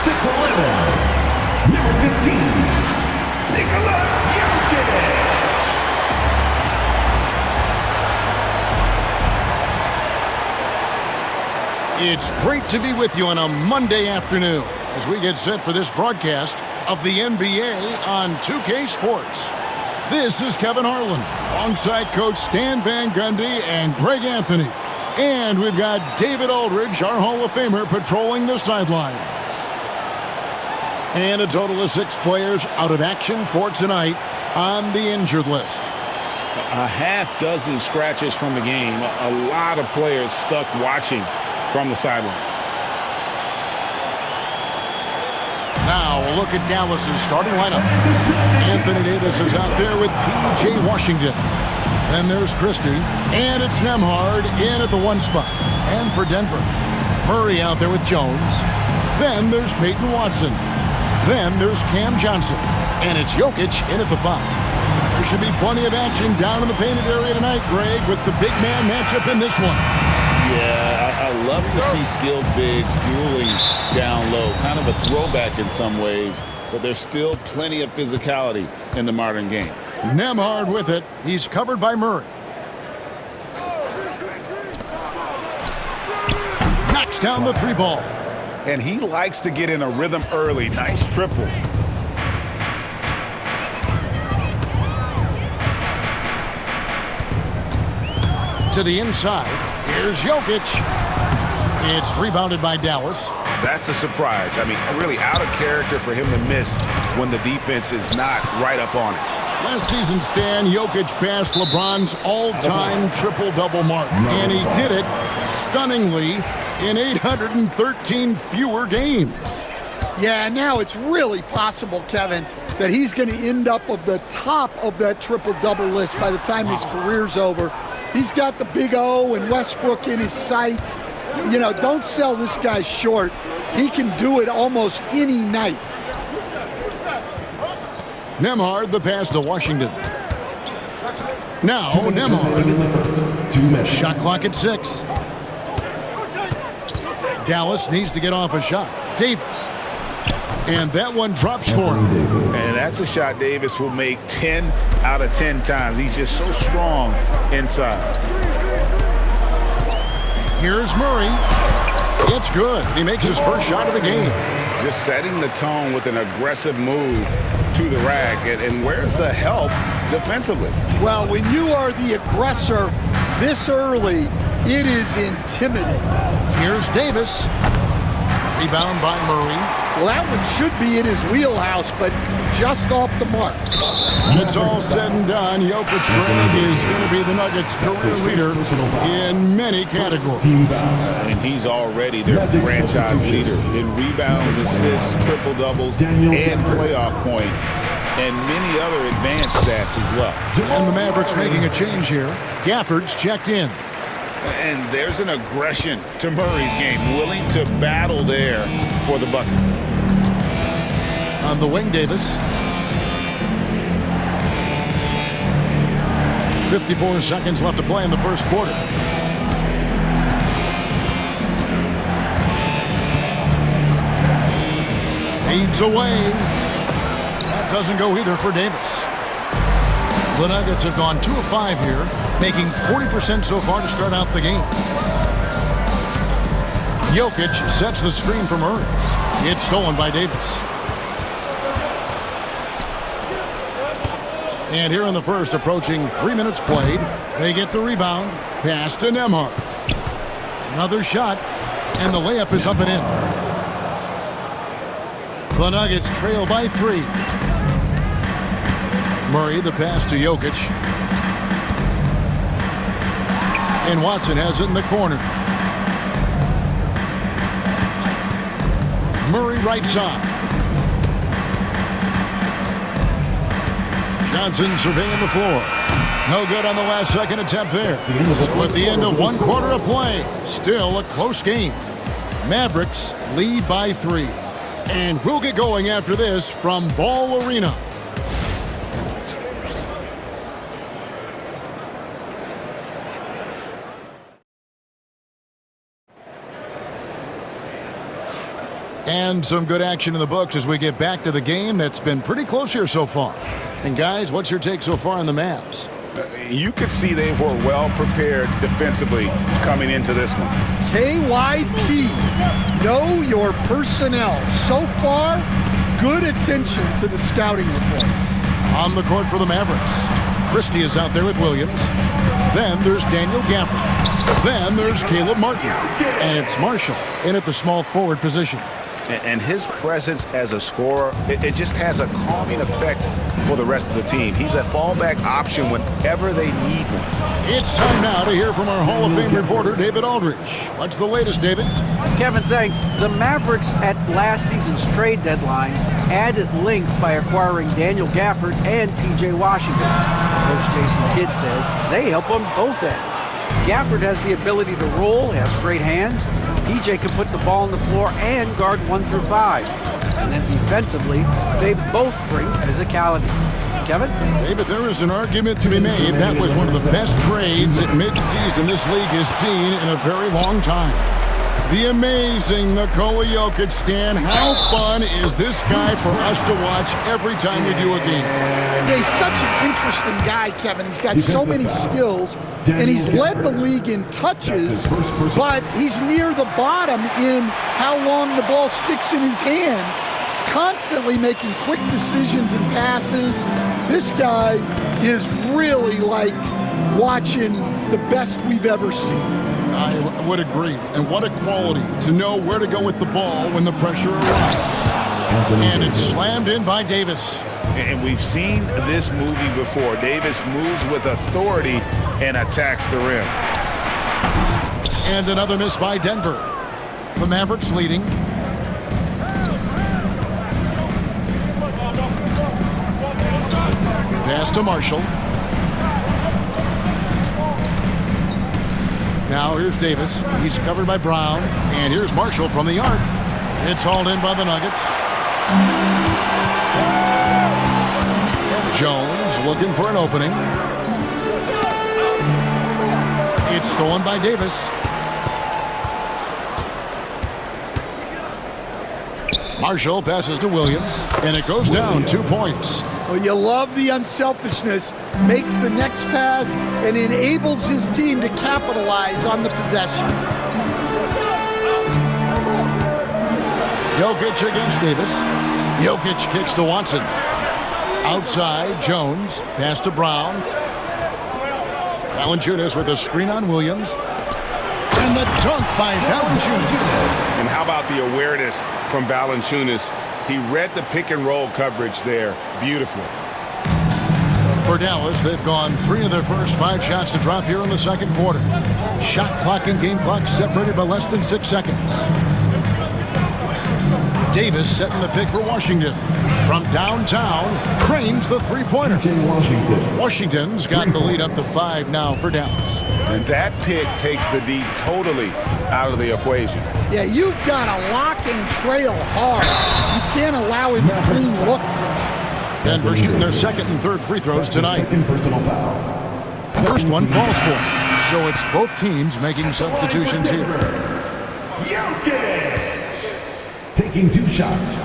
6'11", number 15, Nikola Jokic. It's great to be with you on a Monday afternoon as we get set for this broadcast of the NBA on 2K Sports. This is Kevin Harlan alongside Coach Stan Van Gundy and Greg Anthony. And we've got David Aldridge, our Hall of Famer, patrolling the sidelines. And a total of 6 players out of action for tonight on the injured list. A half dozen scratches from the game. A lot of players stuck watching from the sidelines. Now a look at Dallas's starting lineup. Anthony Davis is out there with P.J. Washington. Then there's Christie, and it's Nembhard in at the 1 spot. And for Denver, Murray out there with Jones. Then there's Peyton Watson. Then there's Cam Johnson, and it's Jokic in at the 5. There should be plenty of action down in the painted area tonight, Greg, with the big man matchup in this one. Yeah, I love to see skilled bigs dueling down low. Kind of a throwback in some ways, but there's still plenty of physicality in the modern game. Nembhard with it. He's covered by Murray. Knocks down the 3 ball. And he likes to get in a rhythm early. Nice triple. To the inside. Here's Jokic. It's rebounded by Dallas. That's a surprise. I mean, really out of character for him to miss when the defense is not right up on it. Last season, Stan, Jokic passed LeBron's all-time triple-double mark. And he did it stunningly in 813 fewer games. Yeah, now it's really possible, Kevin, that he's going to end up at the top of that triple-double list by the time his career's over. He's got the big O and Westbrook in his sights. You know, don't sell this guy short. He can do it almost any night. Nembhard, the pass to Washington. Now, Nembhard. Shot clock at 6. Dallas needs to get off a shot. Davis. And that one drops for him. And that's a shot Davis will make 10 out of 10 times. He's just so strong inside. Here's Murray. It's good. He makes his first shot of the game. Just setting the tone with an aggressive move to the rack. And where's the help defensively? Well, when you are the aggressor this early, it is intimidating. Here's Davis. Rebound by Murray. Well, that one should be in his wheelhouse, but just off the mark. When it's all said and done, Jokic, Greg, is going to be the Nuggets' career leader in many categories. And he's already their franchise leader in rebounds, assists, triple-doubles, and playoff points, and many other advanced stats as well. And the Mavericks making a change here. Gafford's checked in. And there's an aggression to Murray's game, willing to battle there for the bucket. On the wing, Davis. 54 seconds left to play in the first quarter. Fades away. That doesn't go either for Davis. The Nuggets have gone 2 of 5 here, making 40% so far to start out the game. Jokic sets the screen for Murray. It's stolen by Davis. And here in the first, approaching 3 minutes played, they get the rebound. Pass to Nembhard. Another shot, and the layup is up and in. The Nuggets trail by 3. Murray, the pass to Jokic. And Watson has it in the corner. Murray right side. Johnson surveying the floor. No good on the last second attempt there. So at the end of 1 quarter of play, still a close game. Mavericks lead by 3. And we'll get going after this from Ball Arena. And some good action in the books as we get back to the game that's been pretty close here so far. And guys, what's your take so far on the Mavs? You could see they were well prepared defensively coming into this one. KYP, know your personnel. So far, good attention to the scouting report. On the court for the Mavericks, Christie is out there with Williams. Then there's Daniel Gafford. Then there's Caleb Martin. And it's Marshall in at the small forward position. And his presence as a scorer, it just has a calming effect for the rest of the team. He's a fallback option whenever they need one. It's time now to hear from our Hall of Fame reporter, David Aldridge. What's the latest, David? Kevin, thanks. The Mavericks at last season's trade deadline added length by acquiring Daniel Gafford and P.J. Washington. Coach Jason Kidd says they help on both ends. Gafford has the ability to roll, has great hands. P.J. can put the ball on the floor and guard 1 through 5. And then defensively, they both bring physicality. Kevin? David, there is an argument to be made. That was one of the best trades at midseason this league has seen in a very long time. The amazing Nikola Jokic, Stan. How fun is this guy for us to watch every time we do a game? Yeah, he's such an interesting guy, Kevin. He's got so many skills, and he's led the league in touches, but he's near the bottom in how long the ball sticks in his hand, constantly making quick decisions and passes. This guy is really like watching the best we've ever seen. I would agree. And what a quality to know where to go with the ball when the pressure arrives. And it's slammed in by Davis. And we've seen this movie before. Davis moves with authority and attacks the rim. And another miss by Denver. The Mavericks leading. Pass to Marshall. Now here's Davis. He's covered by Brown. And here's Marshall from the arc. It's hauled in by the Nuggets. Jones looking for an opening. It's stolen by Davis. Marshall passes to Williams, and it goes down 2 points. Well, you love the unselfishness. Makes the next pass and enables his team to capitalize on the possession. Jokic against Davis. Jokic kicks to Watson. Outside, Jones. Pass to Brown. Valanciunas with a screen on Williams. And the dunk by Valanciunas. And how about the awareness from Valanciunas? He read the pick and roll coverage there beautifully. For Dallas, they've gone 3 of their first 5 shots to drop here in the second quarter. Shot clock and game clock separated by less than 6 seconds. Davis setting the pick for Washington. From downtown, cranes the three-pointer. Washington's got the lead up to 5 now for Dallas. And that pick takes the D totally out of the equation. Yeah, you've got to lock and trail hard. You can't allow him to clean look. Denver shooting their second and third free throws tonight. First one falls for him. So it's both teams making substitutions here. Taking 2 shots.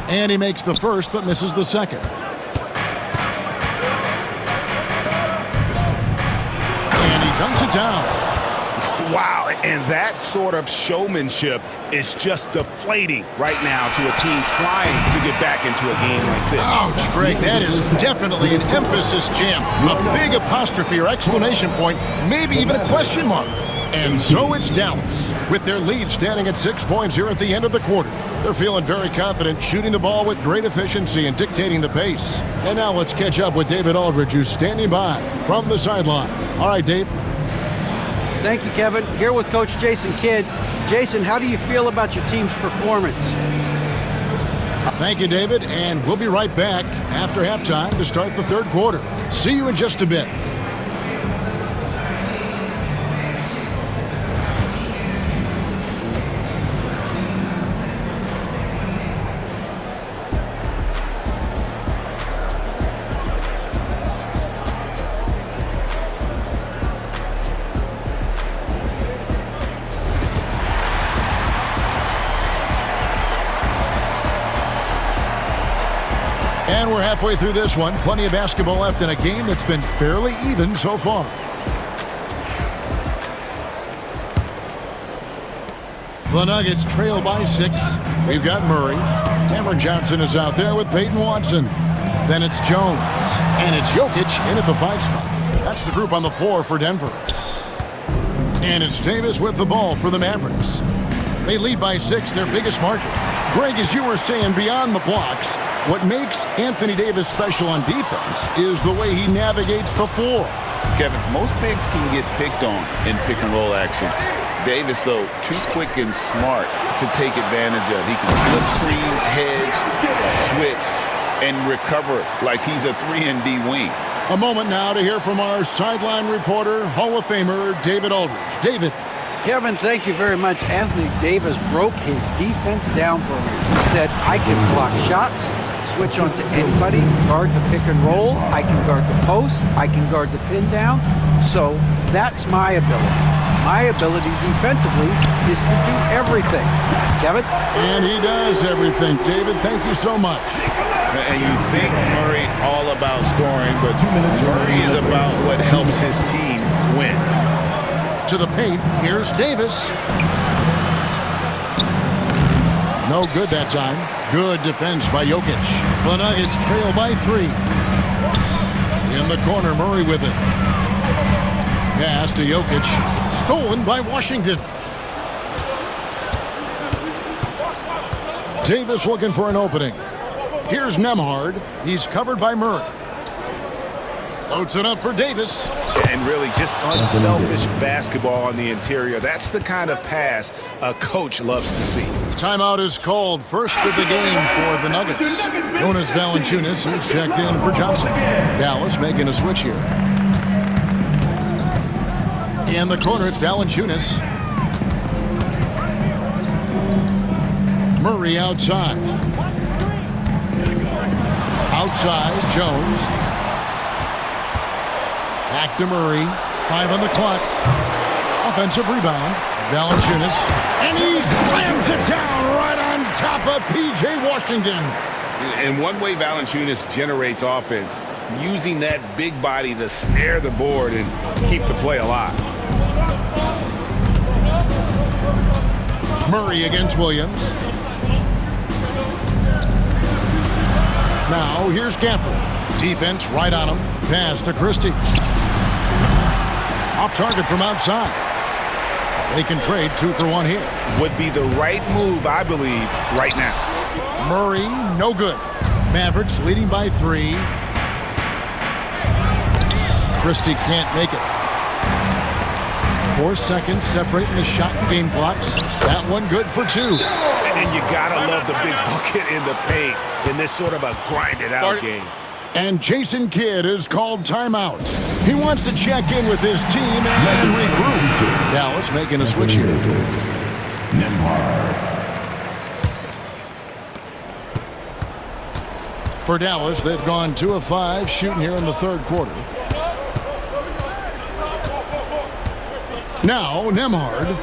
And he makes the first but misses the second. And he dunks it down. Wow, and that sort of showmanship is just deflating right now to a team trying to get back into a game like this. Ouch, Greg, that is definitely an emphasis jam. A big apostrophe or exclamation point, maybe even a question mark. And so it's Dallas, with their lead standing at 6 points here at the end of the quarter. They're feeling very confident, shooting the ball with great efficiency and dictating the pace. And now let's catch up with David Aldridge, who's standing by from the sideline. All right, Dave. Thank you, Kevin. Here with Coach Jason Kidd. Jason, how do you feel about your team's performance? Thank you, David, and we'll be right back after halftime to start the third quarter. See you in just a bit. And we're halfway through this one. Plenty of basketball left in a game that's been fairly even so far. The Nuggets trail by 6. We've got Murray. Cameron Johnson is out there with Peyton Watson. Then it's Jones. And it's Jokic in at the 5 spot. That's the group on the floor for Denver. And it's Davis with the ball for the Mavericks. They lead by 6, their biggest margin. Greg, as you were saying, beyond the blocks, what makes Anthony Davis special on defense is the way he navigates the floor. Kevin, most bigs can get picked on in pick-and-roll action. Davis, though, too quick and smart to take advantage of. He can slip screens, hedge, switch, and recover like he's a 3-and-D wing. A moment now to hear from our sideline reporter, Hall of Famer David Aldridge. David. Kevin, thank you very much. Anthony Davis broke his defense down for me. He said, I can block shots, switch on to anybody, guard the pick and roll, I can guard the post, I can guard the pin down. So that's my ability. My ability defensively is to do everything. Kevin? And he does everything. David, thank you so much. And you think Murray all about scoring, but Murray is about what helps his team win. To the paint, here's Davis. No good that time. Good defense by Jokic. The Nuggets trail by 3. In the corner, Murray with it. Pass to Jokic. Stolen by Washington. Davis looking for an opening. Here's Nembhard. He's covered by Murray. Loads it up for Davis. And really just unselfish basketball on the interior. That's the kind of pass a coach loves to see. Timeout is called. First of the game for the Nuggets. Jonas Valanciunas is checked in for Johnson. Dallas making a switch here. In the corner, it's Valanciunas. Murray outside. Outside, Jones. Back to Murray. 5 on the clock. Offensive rebound. Valanciunas. And he slams it down right on top of P.J. Washington. And one way Valanciunas generates offense, using that big body to snare the board and keep the play alive. Murray against Williams. Now here's Gafford. Defense right on him. Pass to Christie. Off target from outside. They can trade 2 for 1 here. Would be the right move, I believe, right now. Murray, no good. Mavericks leading by 3. Christie can't make it. 4 seconds separating the shot and game clocks. That one good for 2. And you gotta love the big bucket in the paint in this sort of a grind-it-out game. And Jason Kidd is called timeout. He wants to check in with his team and regroup. Dallas making a switch here. For Dallas, they've gone 2 of 5 shooting here in the 3rd quarter. Now, Nembhard.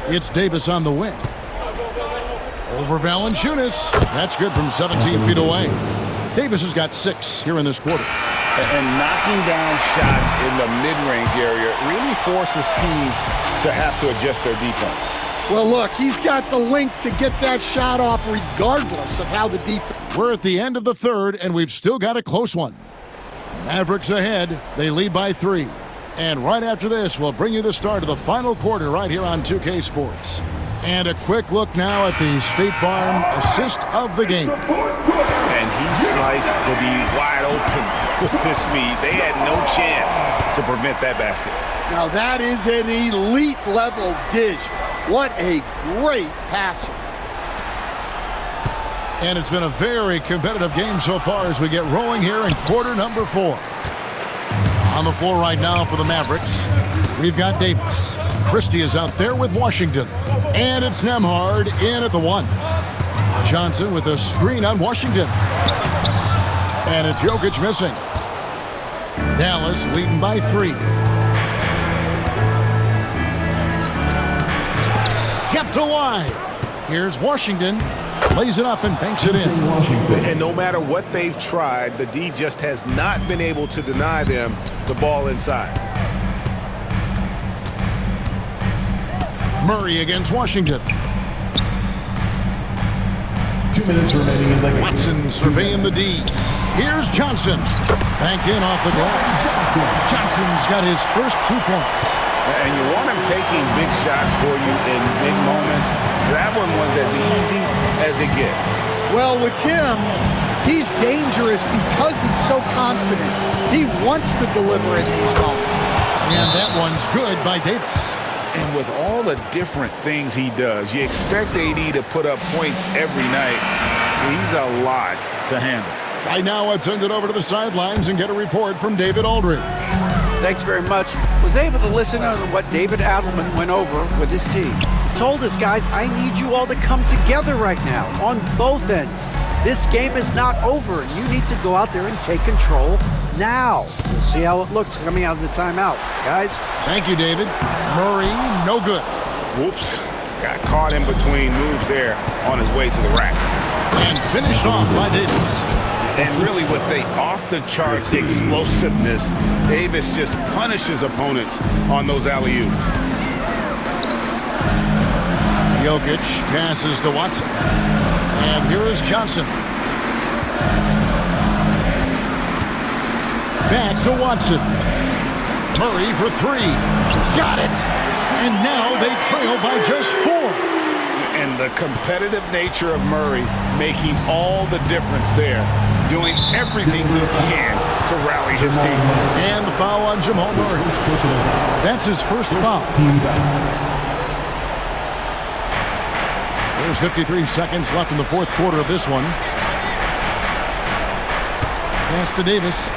It's Davis on the wing. Over Valanciunas. That's good from 17 feet away. Davis has got 6 here in this quarter. And knocking down shots in the mid-range area really forces teams to have to adjust their defense. Well, look, he's got the length to get that shot off regardless of how the defense... We're at the end of the 3rd, and we've still got a close one. Mavericks ahead. They lead by 3. And right after this, we'll bring you the start of the final quarter right here on 2K Sports. And a quick look now at the State Farm assist of the game. And he sliced the D wide open with his feet. They had no chance to prevent that basket. Now that is an elite level dish. What a great passer. And it's been a very competitive game so far as we get rolling here in quarter number 4. On the floor right now for the Mavericks, we've got Davis. Christie is out there with Washington. And it's Nembhard in at the 1. Johnson with a screen on Washington. And it's Jokic missing. Dallas leading by 3. Up to wide. Here's Washington. Lays it up and banks it in. And no matter what they've tried, the D just has not been able to deny them the ball inside. Murray against Washington. 2 minutes remaining in the game. Watson surveying the D. Here's Johnson. Banked in off the glass. Johnson's got his first 2 points. And you want him taking big shots for you in big moments. That one was as easy as it gets. Well, with him, he's dangerous because he's so confident. He wants to deliver in these moments. And that one's good by Davis. And with all the different things he does, you expect AD to put up points every night. He's a lot to handle. Right now, let's send it over to the sidelines and get a report from David Aldridge. Thanks very much. Was able to listen to what David Adelman went over with his team. He told us, guys, I need you all to come together right now on both ends. This game is not over, and you need to go out there and take control now. We'll see how it looks coming out of the timeout, guys. Thank you, David. Murray, no good. Whoops. Got caught in between moves there on his way to the rack. And finished off by Davis. And really with the off-the-charts explosiveness, Davis just punishes opponents on those alley-oops. Jokic passes to Watson. And here is Johnson. Back to Watson. Murray for 3. Got it. And now they trail by just 4. And the competitive nature of Murray making all the difference there, doing everything he can to rally his team. And the foul on Jamal Murray. That's his first foul. There's 53 seconds left in the fourth quarter of this one. Pass to Davis.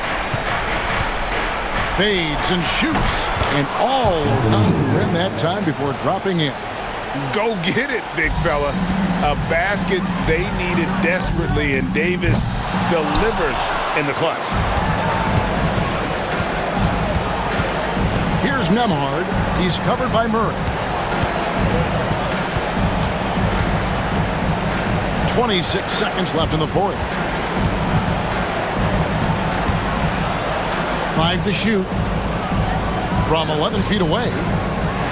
Fades and shoots. And all around the rim that time before dropping in. Go get it, big fella. A basket they needed desperately, and Davis delivers in the clutch. Here's Nembhard. He's covered by Murray. 26 seconds left in the fourth. 5 to shoot. From 11 feet away,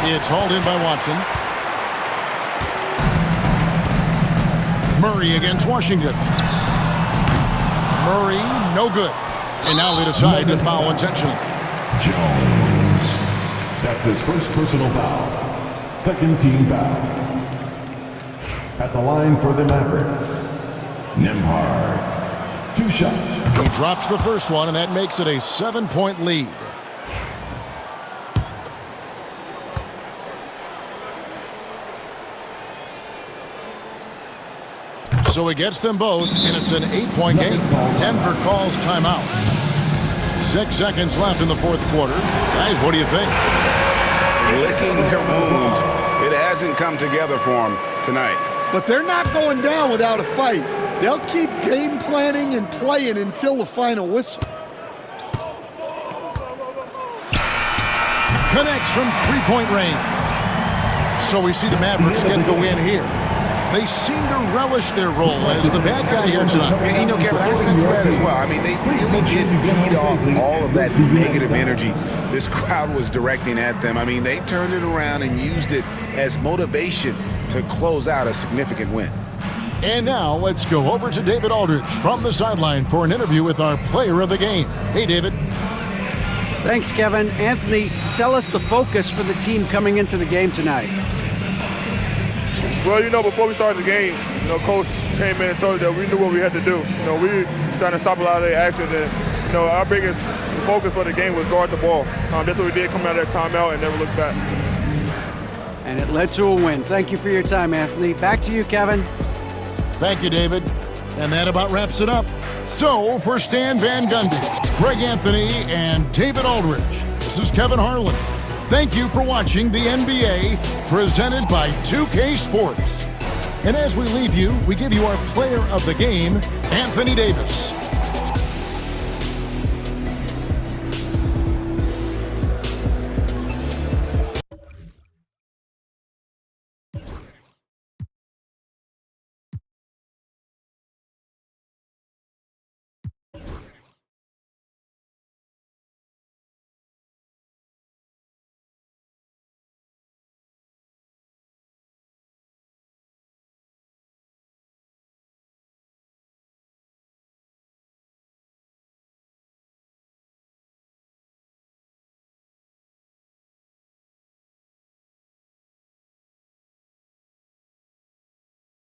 it's hauled in by Watson. Murray against Washington. Murray, no good. And now they decide to foul intentionally. Jones. That's his first personal foul. Second team foul. At the line for the Mavericks, Nembhard. 2 shots. He drops the first one, and that makes it a 7-point lead. So he gets them both, and it's an 8-point game. Denver calls timeout. 6 seconds left in the fourth quarter. Guys, what do you think? Licking their wounds. It hasn't come together for them tonight. But they're not going down without a fight. They'll keep game planning and playing until the final whistle. Connects from 3-point range. So we see the Mavericks get the win here. They seem to relish their role as the bad guy here tonight. And, you know, Kevin, I sense that as well. I mean, they really did feed off all of that negative energy this crowd was directing at them. I mean, they turned it around and used it as motivation to close out a significant win. And now let's go over to David Aldridge from the sideline for an interview with our player of the game. Hey, David. Thanks, Kevin. Anthony, tell us the focus for the team coming into the game tonight. Well, you know, before we started the game, you know, Coach came in and told us that we knew what we had to do. You know, we were trying to stop a lot of their actions, and, you know, our biggest focus for the game was guard the ball. That's what we did coming out of that timeout and never looked back. And it led to a win. Thank you for your time, Anthony. Back to you, Kevin. Thank you, David. And that about wraps it up. So, for Stan Van Gundy, Greg Anthony, and David Aldridge, this is Kevin Harlan. Thank you for watching the NBA, presented by 2K Sports. And as we leave you, we give you our player of the game, Anthony Davis.